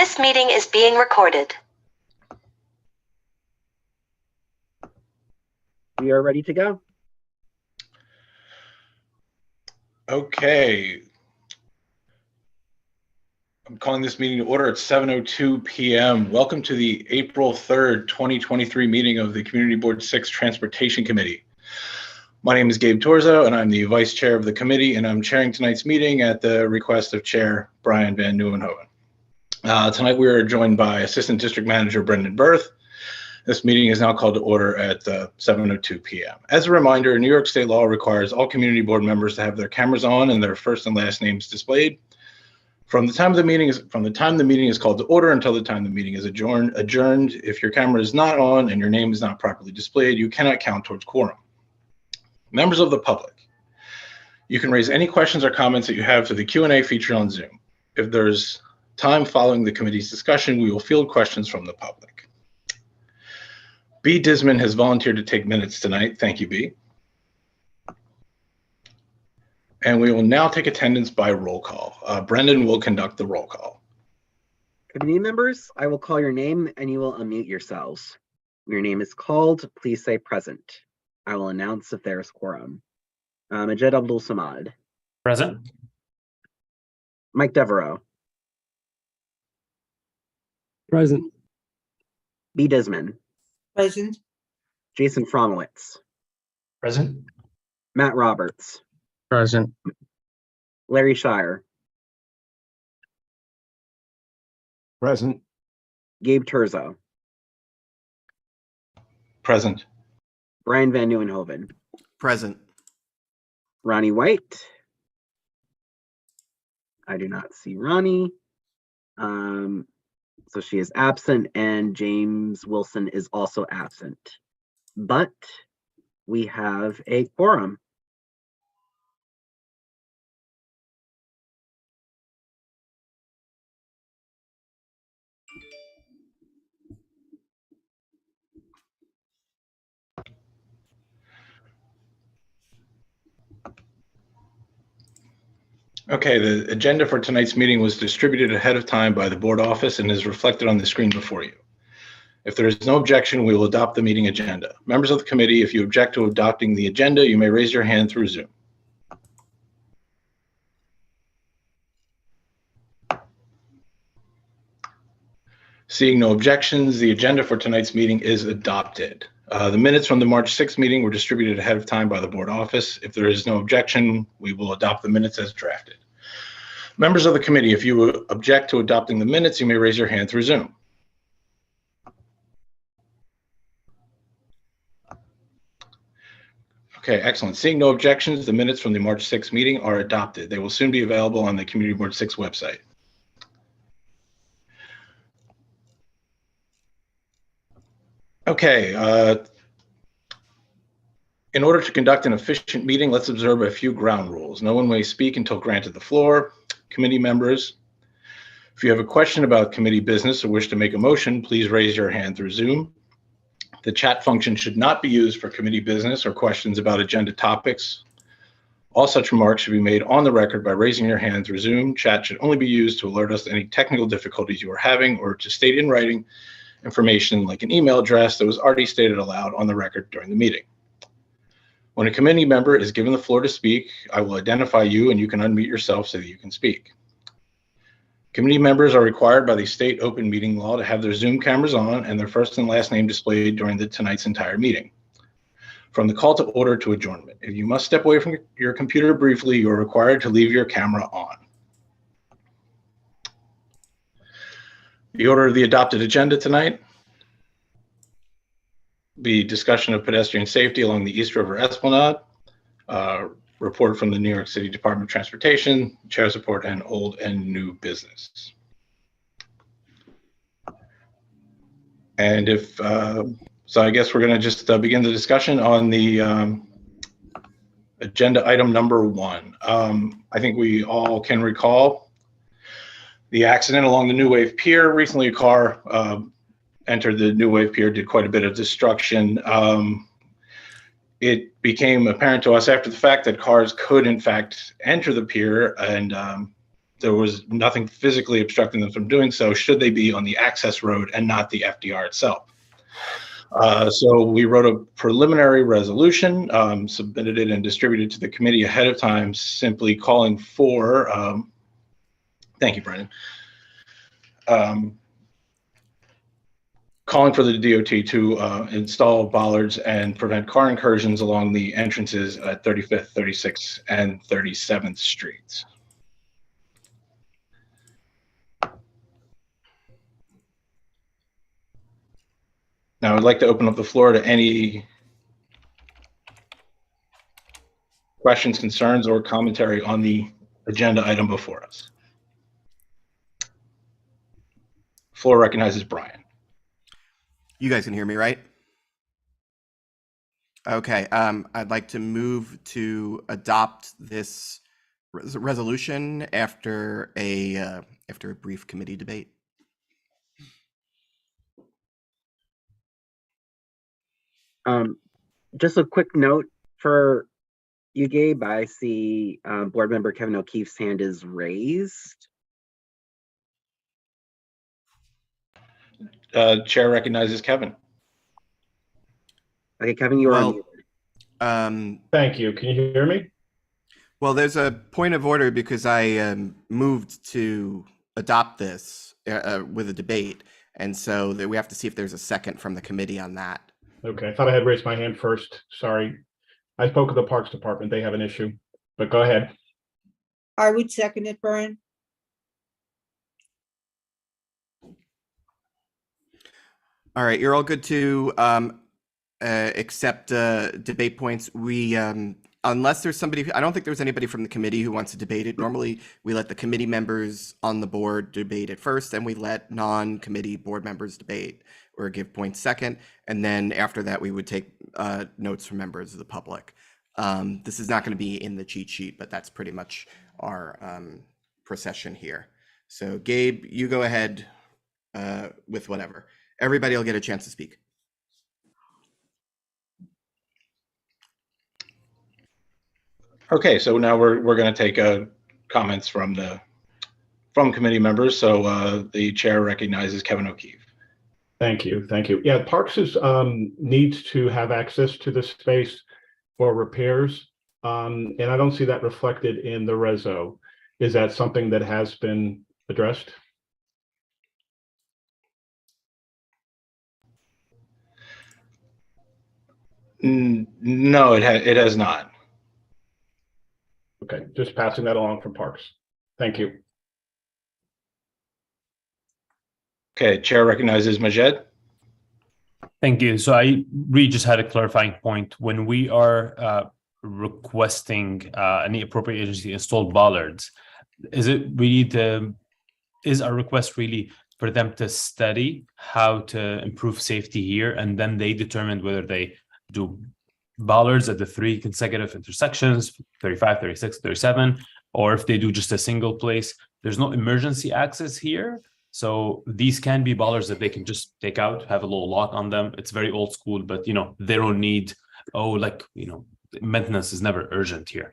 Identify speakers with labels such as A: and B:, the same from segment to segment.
A: This meeting is being recorded.
B: We are ready to go.
C: Okay. I'm calling this meeting to order at 7:02 p.m. Welcome to the April 3rd, 2023 meeting of the Community Board 6 Transportation Committee. My name is Gabe Torzo, and I'm the Vice Chair of the committee, and I'm chairing tonight's meeting at the request of Chair Brian Van Nieuwenhoven. Tonight we are joined by Assistant District Manager Brendan Berth. This meeting is now called to order at 7:02 p.m. As a reminder, New York State law requires all community board members to have their cameras on and their first and last names displayed. From the time the meeting is called to order until the time the meeting is adjourned. If your camera is not on and your name is not properly displayed, you cannot count towards quorum. Members of the public, you can raise any questions or comments that you have through the Q&A feature on Zoom. If there's time following the committee's discussion, we will field questions from the public. B. Disman has volunteered to take minutes tonight. Thank you, B. And we will now take attendance by roll call. Brendan will conduct the roll call.
B: Committee members, I will call your name and you will unmute yourselves. When your name is called, please say present. I will announce if there is quorum. Majed Abdul Samad.
D: Present.
B: Mike Devereaux.
E: Present.
B: B. Disman.
F: Present.
B: Jason Fromowitz.
D: Present.
B: Matt Roberts.
E: Present.
B: Larry Shire.
E: Present.
B: Gabe Turzo.
C: Present.
B: Brian Van Nieuwenhoven.
F: Present.
B: Ronnie White. I do not see Ronnie. So she is absent, and James Wilson is also absent. But we have a quorum.
C: Okay, the agenda for tonight's meeting was distributed ahead of time by the board office and is reflected on the screen before you. If there is no objection, we will adopt the meeting agenda. Members of the committee, if you object to adopting the agenda, you may raise your hand through Zoom. Seeing no objections, the agenda for tonight's meeting is adopted. The minutes from the March 6th meeting were distributed ahead of time by the board office. If there is no objection, we will adopt the minutes as drafted. Members of the committee, if you object to adopting the minutes, you may raise your hand through Zoom. Okay, excellent. Seeing no objections, the minutes from the March 6th meeting are adopted. They will soon be available on the Community Board 6 website. Okay, in order to conduct an efficient meeting, let's observe a few ground rules. No one may speak until granted the floor. Committee members, if you have a question about committee business or wish to make a motion, please raise your hand through Zoom. The chat function should not be used for committee business or questions about agenda topics. All such remarks should be made on the record by raising your hand through Zoom. Chat should only be used to alert us to any technical difficulties you are having or to state in writing information like an email address that was already stated aloud on the record during the meeting. When a committee member is given the floor to speak, I will identify you and you can unmute yourself so that you can speak. Committee members are required by the state open meeting law to have their Zoom cameras on and their first and last name displayed during tonight's entire meeting. From the call to order to adjournment, if you must step away from your computer briefly, you are required to leave your camera on. The order of the adopted agenda tonight be discussion of pedestrian safety along the East River Esplanade, report from the New York City Department of Transportation, chair's report, and old and new business. And if, so I guess we're gonna just begin the discussion on the agenda item number 1. I think we all can recall the accident along the New Wave Pier. Recently, a car entered the New Wave Pier, did quite a bit of destruction. It became apparent to us after the fact that cars could, in fact, enter the pier and there was nothing physically obstructing them from doing so, should they be on the access road and not the FDR itself. So we wrote a preliminary resolution, submitted it and distributed to the committee ahead of time, simply calling for, thank you, Brendan, calling for the DOT to install bollards and prevent car incursions along the entrances at 35th, 36th, and 37th Streets. Now I'd like to open up the floor to any questions, concerns, or commentary on the agenda item before us. Floor recognizes Brian.
F: You guys can hear me, right? Okay, I'd like to move to adopt this resolution after a brief committee debate.
B: Just a quick note for you, Gabe. I see board member Kevin O'Keefe's hand is raised.
C: Chair recognizes Kevin.
B: Okay, Kevin, you are
F: Well,
B: unmuted.
G: Thank you. Can you hear me?
F: Well, there's a point of order because I moved to adopt this with a debate, and so we have to see if there's a second from the committee on that.
G: Okay, I thought I had raised my hand first. Sorry. I spoke with the Parks Department. They have an issue, but go ahead.
H: I would second it, Brian.
F: All right, you're all good to accept debate points. We, unless there's somebody, I don't think there's anybody from the committee who wants to debate it. Normally, we let the committee members on the board debate it first, and we let non-committee board members debate or give points second. And then after that, we would take notes from members of the public. This is not going to be in the cheat sheet, but that's pretty much our procession here. So Gabe, you go ahead with whatever. Everybody will get a chance to speak.
C: Okay, so now we're going to take comments from committee members. So the chair recognizes Kevin O'Keefe.
G: Thank you. Thank you. Yeah, Parks needs to have access to the space for repairs. And I don't see that reflected in the reso. Is that something that has been addressed?
C: No, it has not.
G: Okay, just passing that along from Parks. Thank you.
C: Okay, chair recognizes Majed.
D: Thank you. So I really just had a clarifying point. When we are requesting any appropriate agency install bollards, is our request really for them to study how to improve safety here, and then they determine whether they do bollards at the 3 consecutive intersections, 35, 36, 37, or if they do just a single place? There's no emergency access here. So these can be bollards that they can just take out, have a little lock on them. It's very old school, but they don't need, maintenance is never urgent here.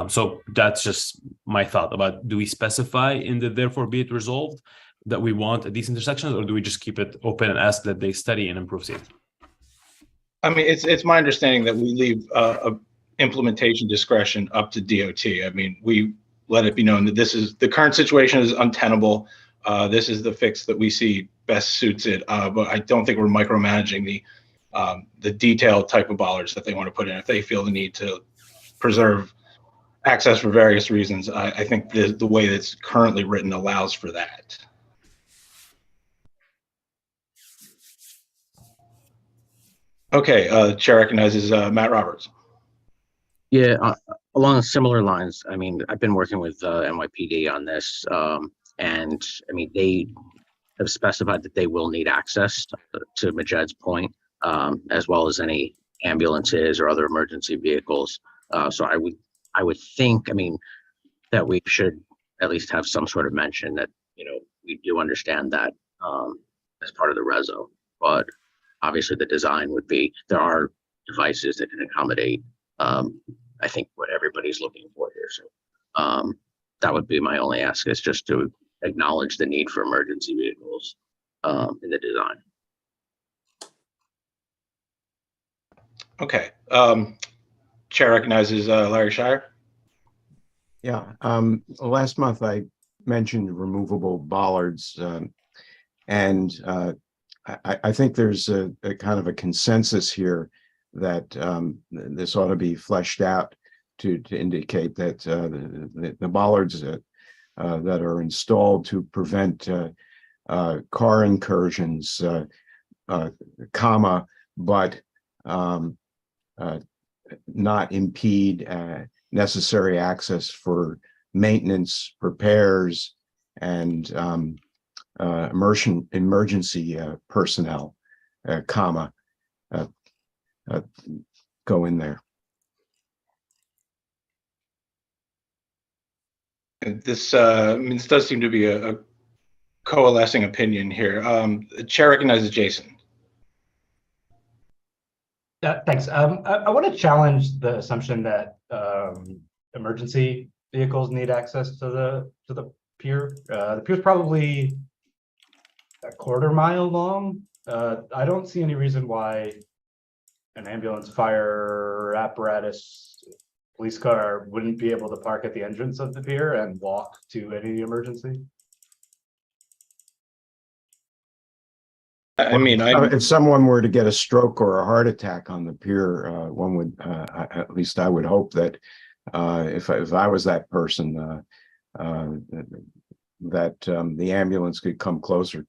D: So that's just my thought about, do we specify in the therefore be it resolved that we want at these intersections, or do we just keep it open and ask that they study and improve safety?
C: I mean, it's my understanding that we leave implementation discretion up to DOT. I mean, we let it be known that the current situation is untenable. This is the fix that we see best suits it, but I don't think we're micromanaging the detailed type of bollards that they want to put in. If they feel the need to preserve access for various reasons, I think the way that's currently written allows for that. Okay, chair recognizes Matt Roberts.
E: Yeah, along similar lines. I mean, I've been working with NYPD on this, and I mean, they have specified that they will need access to Majed's point, as well as any ambulances or other emergency vehicles. So I would think, I mean, that we should at least have some sort of mention that, we do understand that as part of the reso, but obviously the design would be, there are devices that can accommodate, I think, what everybody's looking for here. So that would be my only ask, is just to acknowledge the need for emergency vehicles in the design.
C: Okay. Chair recognizes Larry Shire.
I: Yeah, last month I mentioned removable bollards, and I think there's a kind of a consensus here that this ought to be fleshed out to indicate that the bollards that are installed to prevent car incursions, but not impede necessary access for maintenance, repairs, and emergency personnel, go in there.
C: And this this does seem to be a coalescing opinion here. The chair recognizes Jason.
J: Thanks. I want to challenge the assumption that emergency vehicles need access to the pier. The pier is probably a quarter-mile long. I don't see any reason why an ambulance, fire apparatus, police car wouldn't be able to park at the entrance of the pier and walk to any emergency.
C: I mean,
I: if someone were to get a stroke or a heart attack on the pier, one would, at least I would hope that if I was that person, that the ambulance could come closer.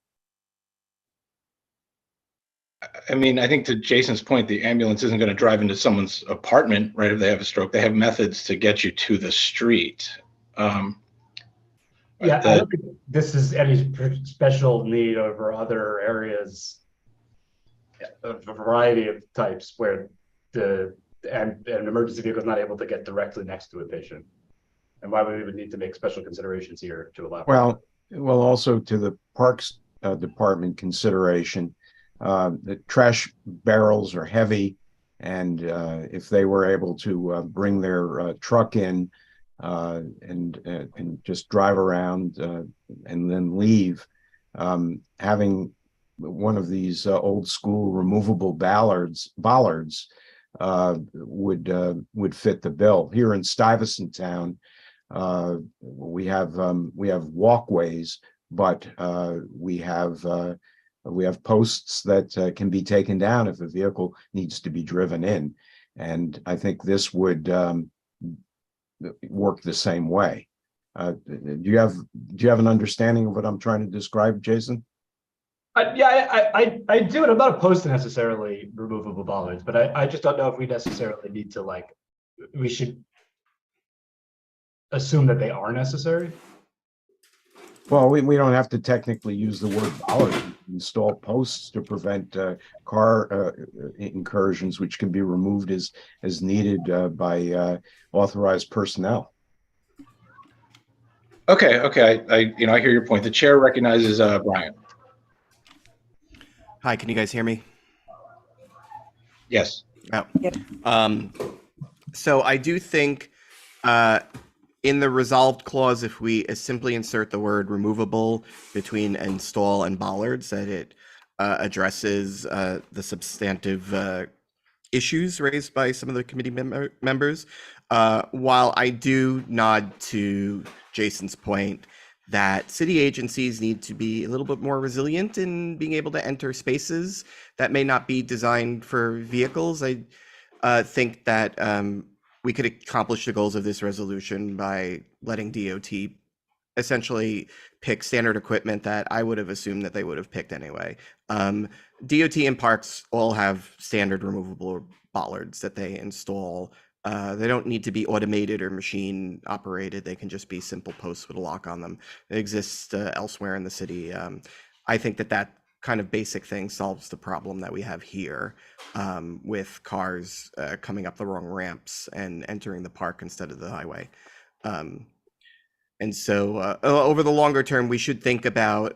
C: I mean, I think to Jason's point, the ambulance isn't going to drive into someone's apartment, right? If they have a stroke, they have methods to get you to the street.
J: Yeah, I don't think this is any special need over other areas, a variety of types where an emergency vehicle is not able to get directly next to a patient, and why we would need to make special considerations here to allow.
I: Well, also to the Parks Department consideration, the trash barrels are heavy, and if they were able to bring their truck in and just drive around and then leave, having one of these old school removable bollards would fit the bill. Here in Stuyvesant Town, we have walkways, but we have posts that can be taken down if a vehicle needs to be driven in, and I think this would work the same way. Do you have an understanding of what I'm trying to describe, Jason?
J: Yeah, I do, and I'm not opposed to necessarily removable bollards, but I just don't know if we necessarily need to, we should assume that they are necessary.
I: Well, we don't have to technically use the word bollard. Install posts to prevent car incursions, which can be removed as needed by authorized personnel.
C: Okay. I hear your point. The chair recognizes Brian.
F: Hi, can you guys hear me?
C: Yes.
F: Oh.
H: Yep.
F: So I do think in the resolved clause, if we simply insert the word removable between install and bollards, that it addresses the substantive issues raised by some of the committee members. While I do nod to Jason's point that city agencies need to be a little bit more resilient in being able to enter spaces that may not be designed for vehicles, I think that we could accomplish the goals of this resolution by letting DOT essentially pick standard equipment that I would have assumed that they would have picked anyway. DOT and parks all have standard removable bollards that they install. They don't need to be automated or machine operated. They can just be simple posts with a lock on them. It exists elsewhere in the city. I think that kind of basic thing solves the problem that we have here with cars coming up the wrong ramps and entering the park instead of the highway. And so over the longer term, we should think about,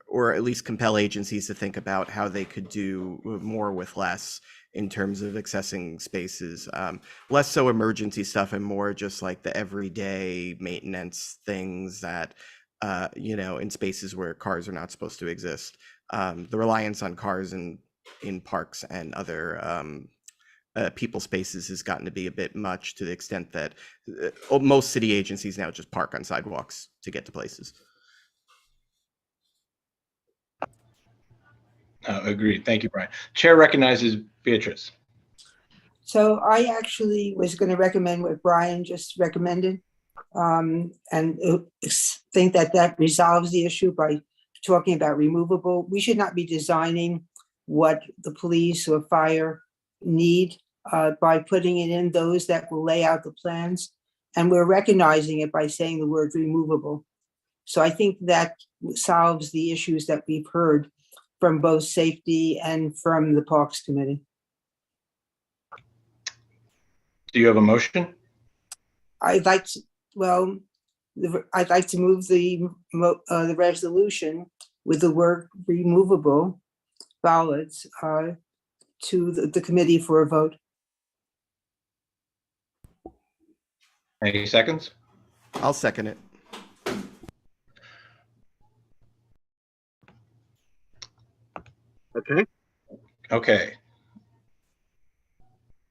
F: or at least compel agencies to think about how they could do more with less in terms of accessing spaces. Less so emergency stuff and more just like the everyday maintenance things that, in spaces where cars are not supposed to exist. The reliance on cars in parks and other people spaces has gotten to be a bit much, to the extent that most city agencies now just park on sidewalks to get to places.
C: Agreed. Thank you, Brian. Chair recognizes Beatrice.
H: So I actually was going to recommend what Brian just recommended, and think that resolves the issue by talking about removable. We should not be designing what the police or fire need by putting it in those that will lay out the plans. And we're recognizing it by saying the word removable. So I think that solves the issues that we've heard from both safety and from the Parks Committee.
C: Do you have a motion?
H: I'd like to move the resolution with the word removable ballots to the committee for a vote.
C: Any seconds?
F: I'll second it.
B: Okay.
C: Okay.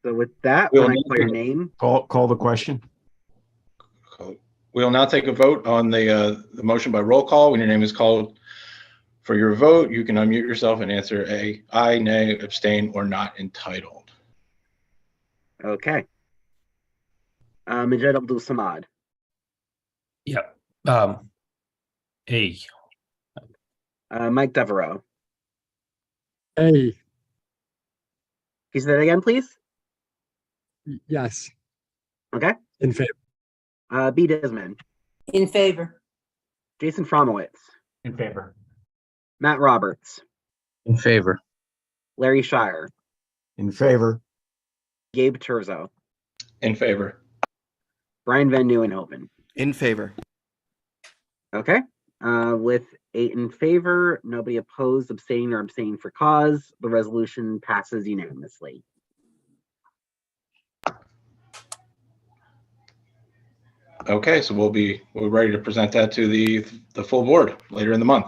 B: So with that,
C: We'll
B: when I
C: need
B: call your
C: to-
B: name,
I: Call the question.
C: We'll now take a vote on the motion by roll call. When your name is called for your vote, you can unmute yourself and answer aye, nay, abstain, or not entitled.
B: okay. Majed Abdul Samad,
D: Yeah. A.
B: Mike Devereaux.
K: A.
B: Can you say that again, please?
K: Yes.
B: Okay.
K: In favor.
B: B. Desmond,
H: In favor.
B: Jason Fromowitz,
J: In favor.
B: Matt Roberts,
E: In favor.
B: Larry Shire,
I: In favor.
B: Gabe Terzo,
C: In favor.
B: Brian Van Nieuwenhoven.
F: In favor.
B: Okay. With 8 in favor, nobody opposed, abstaining, or abstaining for cause, the resolution passes unanimously.
C: Okay, so we're ready to present that to the full board later in the month.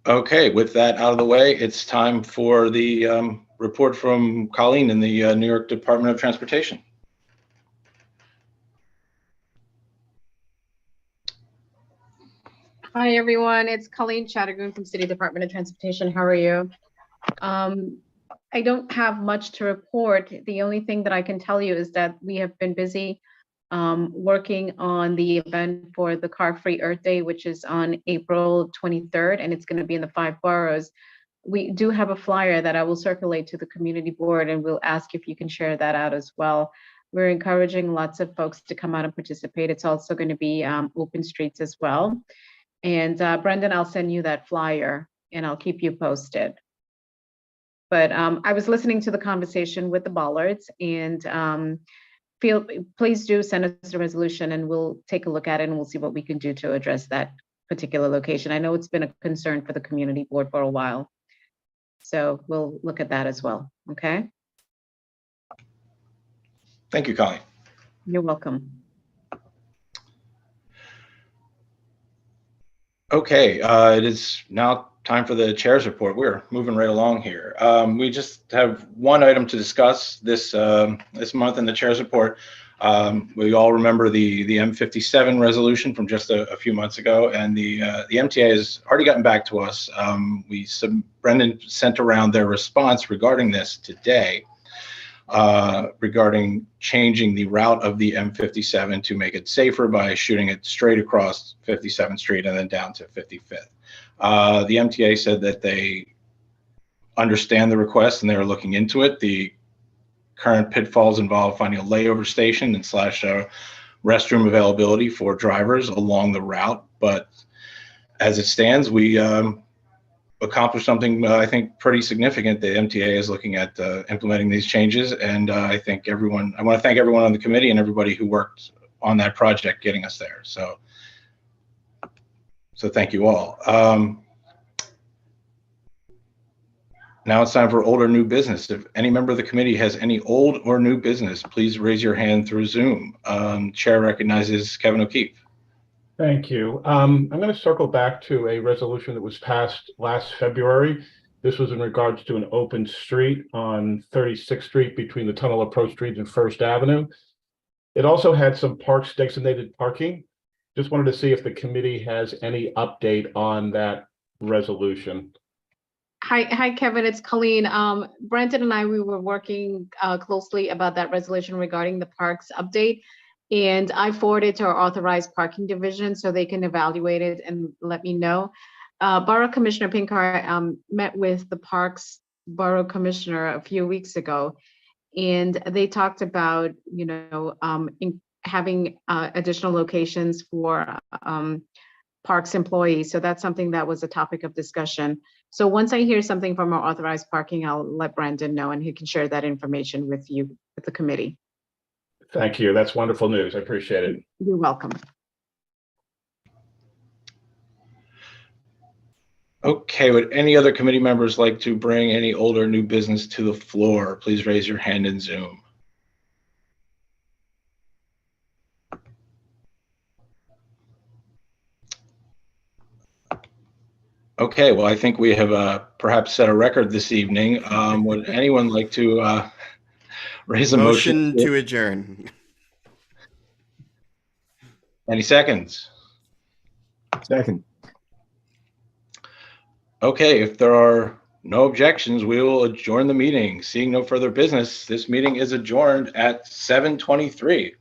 C: Okay, with that out of the way, it's time for the report from Colleen in the New York Department of Transportation.
L: Hi, everyone. It's Colleen Chattergoon from City Department of Transportation. How are you? I don't have much to report. The only thing that I can tell you is that we have been busy working on the event for the Car-Free Earth Day, which is on April 23rd, and it's going to be in the 5 boroughs. We do have a flyer that I will circulate to the community board, and we'll ask if you can share that out as well. We're encouraging lots of folks to come out and participate. It's also going to be open streets as well. And Brendan, I'll send you that flyer and I'll keep you posted. But I was listening to the conversation with the Bollards, and please do send us a resolution and we'll take a look at it and we'll see what we can do to address that particular location. I know it's been a concern for the community board for a while. So we'll look at that as well, okay?
C: Thank you, Colleen.
L: You're welcome.
C: Okay, it is now time for the chair's report. We're moving right along here. We just have one item to discuss this month in the chair's report. We all remember the M57 resolution from just a few months ago, and the MTA has already gotten back to us. Brendan sent around their response regarding this today, regarding changing the route of the M57 to make it safer by shooting it straight across 57th Street and then down to 55th. The MTA said that they understand the request and they're looking into it. The current pitfalls involve finding a layover station and / restroom availability for drivers along the route. But as it stands, we accomplished something I think pretty significant. The MTA is looking at implementing these changes, and I want to thank everyone on the committee and everybody who worked on that project getting us there. So thank you all. Now it's time for old or new business. If any member of the committee has any old or new business, please raise your hand through Zoom. Chair recognizes Kevin O'Keefe.
G: Thank you. I'm going to circle back to a resolution that was passed last February. This was in regards to an open street on 36th Street between the Tunnel Approach Street and First Avenue. It also had some parks designated parking. Just wanted to see if the committee has any update on that resolution.
L: Hi, Kevin, it's Colleen. Brendan and I, we were working closely about that resolution regarding the parks update. And I forwarded to our authorized parking division so they can evaluate it and let me know. Borough Commissioner Pinkar met with the Parks Borough Commissioner a few weeks ago, and they talked about, having additional locations for Parks employees. So that's something that was a topic of discussion. So once I hear something from our authorized parking, I'll let Brandon know and he can share that information with you, with the committee.
G: Thank you. That's wonderful news. I appreciate it.
L: You're welcome.
C: Okay, would any other committee members like to bring any old or new business to the floor? Please raise your hand in Zoom. Okay, well, I think we have perhaps set a record this evening. Would anyone like to raise a motion?
F: Motion to adjourn.
C: Any seconds?
I: Second.
C: Okay, if there are no objections, we will adjourn the meeting. Seeing no further business, this meeting is adjourned at 7:23.